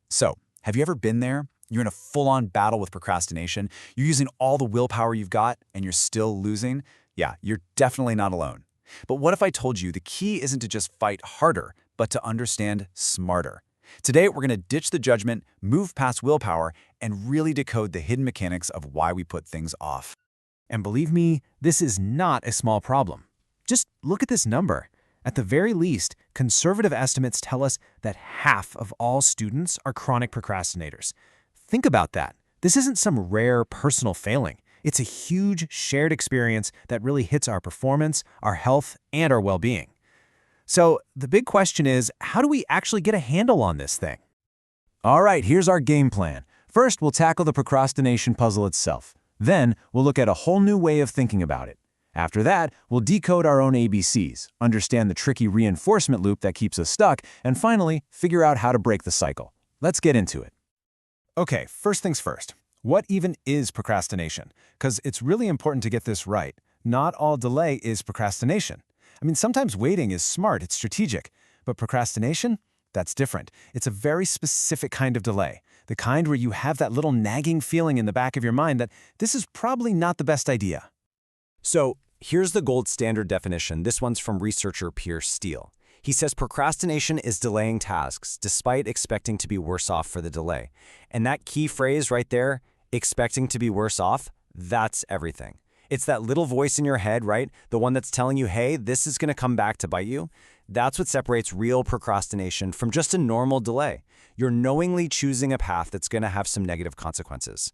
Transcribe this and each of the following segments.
So, have you ever been there? You're in a full-on battle with procrastination. You're using all the willpower you've got, and you're still losing? Yeah, you're definitely not alone. But what if I told you the key isn't to just fight harder, but to understand smarter? Today, we're going to ditch the judgment, move past willpower, and really decode the hidden mechanics of why we put things off. And believe me, this is not a small problem. Just look at this number. At the very least, conservative estimates tell us that half of all students are chronic procrastinators. Think about that. This isn't some rare personal failing. It's a huge shared experience that really hits our performance, our health, and our well-being. So the big question is, how do we actually get a handle on this thing? All right, here's our game plan. First, we'll tackle the procrastination puzzle itself. Then, we'll look at a whole new way of thinking about it. After that, we'll decode our own ABCs, understand the tricky reinforcement loop that keeps us stuck, and finally, figure out how to break the cycle. Let's get into it. Okay, first things first. What even is procrastination? Because it's really important to get this right. Not all delay is procrastination. I mean, sometimes waiting is smart, it's strategic. But procrastination? That's different. It's a very specific kind of delay. The kind where you have that little nagging feeling in the back of your mind that this is probably not the best idea. So, here's the gold standard definition. This one's from researcher Pierce Steele. He says procrastination is delaying tasks despite expecting to be worse off for the delay. And that key phrase right there, expecting to be worse off, that's everything. It's that little voice in your head, right? The one that's telling you, hey, this is going to come back to bite you. That's what separates real procrastination from just a normal delay. You're knowingly choosing a path that's going to have some negative consequences.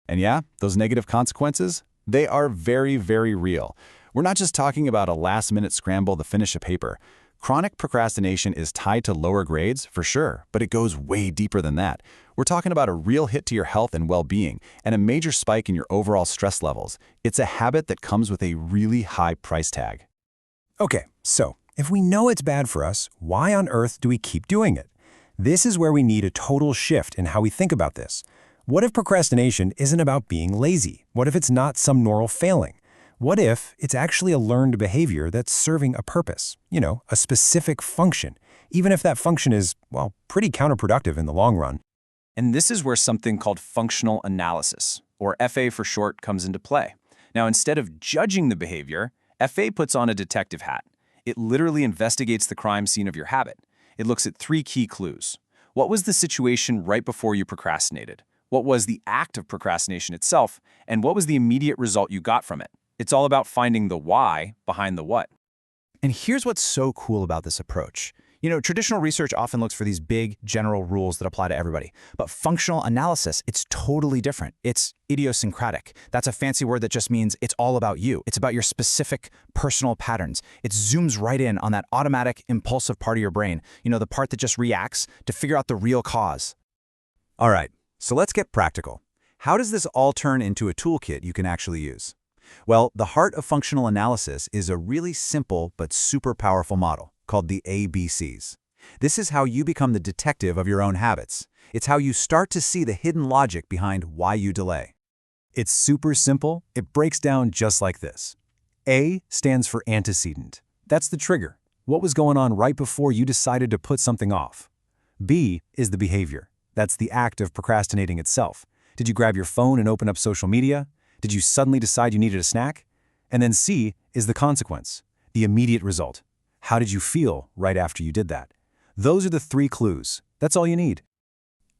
And yeah, those negative consequences, they are very, very real. We're not just talking about a last-minute scramble to finish a paper. Chronic procrastination is tied to lower grades, for sure, but it goes way deeper than that. We're talking about a real hit to your health and well-being, and a major spike in your overall stress levels. It's a habit that comes with a really high price tag. Okay, so if we know it's bad for us, why on earth do we keep doing it? This is where we need a total shift in how we think about this. What if procrastination isn't about being lazy? What if it's not some moral failing? What if it's actually a learned behavior that's serving a purpose? A specific function, even if that function is, well, pretty counterproductive in the long run. And this is where something called functional analysis, or FA for short, comes into play. Now, instead of judging the behavior, FA puts on a detective hat. It literally investigates the crime scene of your habit. It looks at 3 key clues. What was the situation right before you procrastinated? What was the act of procrastination itself? And what was the immediate result you got from it? It's all about finding the why behind the what. And here's what's so cool about this approach. Traditional research often looks for these big, general rules that apply to everybody. But functional analysis, it's totally different. It's idiosyncratic. That's a fancy word that just means it's all about you. It's about your specific personal patterns. It zooms right in on that automatic, impulsive part of your brain, the part that just reacts to figure out the real cause. All right, so let's get practical. How does this all turn into a toolkit you can actually use? Well, the heart of functional analysis is a really simple but super powerful model called the ABCs. This is how you become the detective of your own habits. It's how you start to see the hidden logic behind why you delay. It's super simple. It breaks down just like this. A stands for antecedent. That's the trigger. What was going on right before you decided to put something off? B is the behavior. That's the act of procrastinating itself. Did you grab your phone and open up social media? Did you suddenly decide you needed a snack? And then C is the consequence, the immediate result. How did you feel right after you did that? Those are the 3 clues. That's all you need.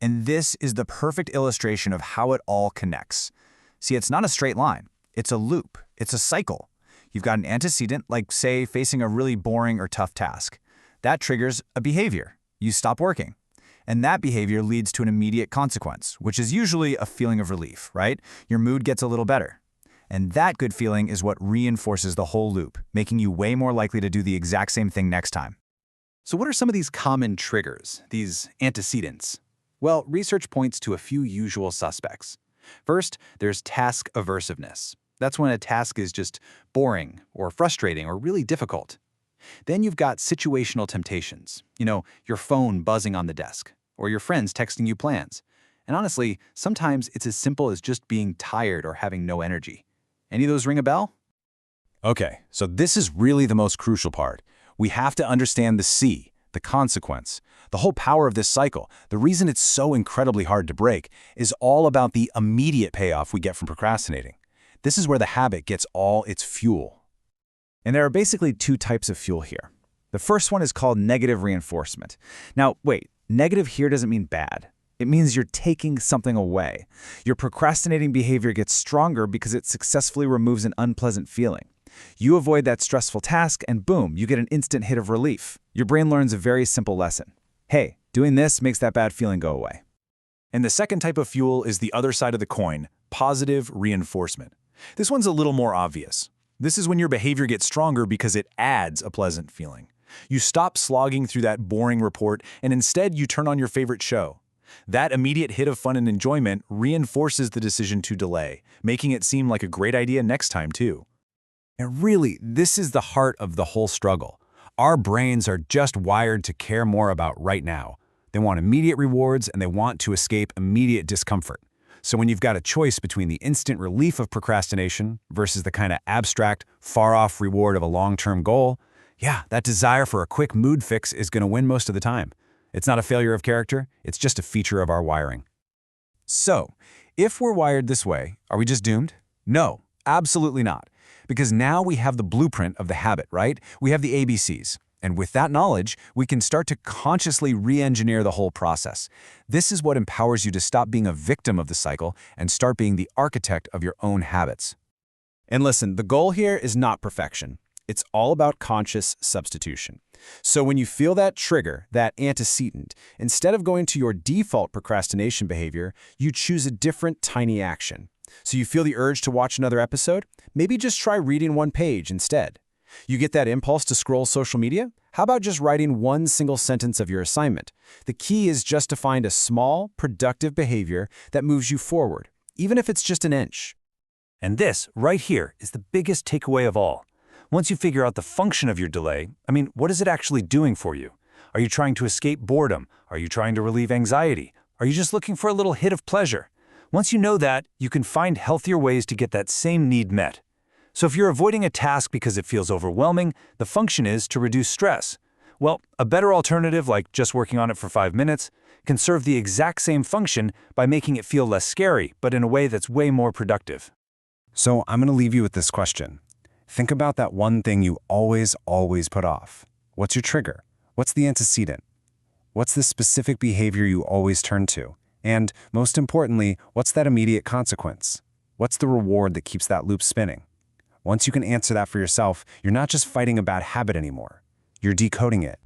And this is the perfect illustration of how it all connects. See, it's not a straight line. It's a loop. It's a cycle. You've got an antecedent, like, say, facing a really boring or tough task. That triggers a behavior. You stop working. And that behavior leads to an immediate consequence, which is usually a feeling of relief, right? Your mood gets a little better. And that good feeling is what reinforces the whole loop, making you way more likely to do the exact same thing next time. So what are some of these common triggers, these antecedents? Well, research points to a few usual suspects. First, there's task aversiveness. That's when a task is just boring or frustrating or really difficult. Then you've got situational temptations. Your phone buzzing on the desk, or your friends texting you plans. And honestly, sometimes it's as simple as just being tired or having no energy. Any of those ring a bell? Okay, so this is really the most crucial part. We have to understand the C, the consequence. The whole power of this cycle, the reason it's so incredibly hard to break, is all about the immediate payoff we get from procrastinating. This is where the habit gets all its fuel. And there are basically two types of fuel here. The first one is called negative reinforcement. Now, wait, negative here doesn't mean bad. It means you're taking something away. Your procrastinating behavior gets stronger because it successfully removes an unpleasant feeling. You avoid that stressful task and boom, you get an instant hit of relief. Your brain learns a very simple lesson. Hey, doing this makes that bad feeling go away. And the second type of fuel is the other side of the coin, positive reinforcement. This one's a little more obvious. This is when your behavior gets stronger because it adds a pleasant feeling. You stop slogging through that boring report and instead you turn on your favorite show. That immediate hit of fun and enjoyment reinforces the decision to delay, making it seem like a great idea next time too. And really, this is the heart of the whole struggle. Our brains are just wired to care more about right now. They want immediate rewards and they want to escape immediate discomfort. So when you've got a choice between the instant relief of procrastination versus the kind of abstract, far-off reward of a long-term goal, yeah, that desire for a quick mood fix is going to win most of the time. It's not a failure of character, it's just a feature of our wiring. So, if we're wired this way, are we just doomed? No, absolutely not. Because now we have the blueprint of the habit, right? We have the ABCs. And with that knowledge, we can start to consciously re-engineer the whole process. This is what empowers you to stop being a victim of the cycle and start being the architect of your own habits. And listen, the goal here is not perfection. It's all about conscious substitution. So when you feel that trigger, that antecedent, instead of going to your default procrastination behavior, you choose a different tiny action. So you feel the urge to watch another episode? Maybe just try reading one page instead. You get that impulse to scroll social media? How about just writing one single sentence of your assignment? The key is just to find a small, productive behavior that moves you forward, even if it's just an inch. And this, right here, is the biggest takeaway of all. Once you figure out the function of your delay, what is it actually doing for you? Are you trying to escape boredom? Are you trying to relieve anxiety? Are you just looking for a little hit of pleasure? Once you know that, you can find healthier ways to get that same need met. So if you're avoiding a task because it feels overwhelming, the function is to reduce stress. Well, a better alternative, like just working on it for 5 minutes, can serve the exact same function by making it feel less scary, but in a way that's way more productive. So I'm going to leave you with this question. Think about that one thing you always put off. What's your trigger? What's the antecedent? What's the specific behavior you always turn to? And most importantly, what's that immediate consequence? What's the reward that keeps that loop spinning? Once you can answer that for yourself, you're not just fighting a bad habit anymore. You're decoding it.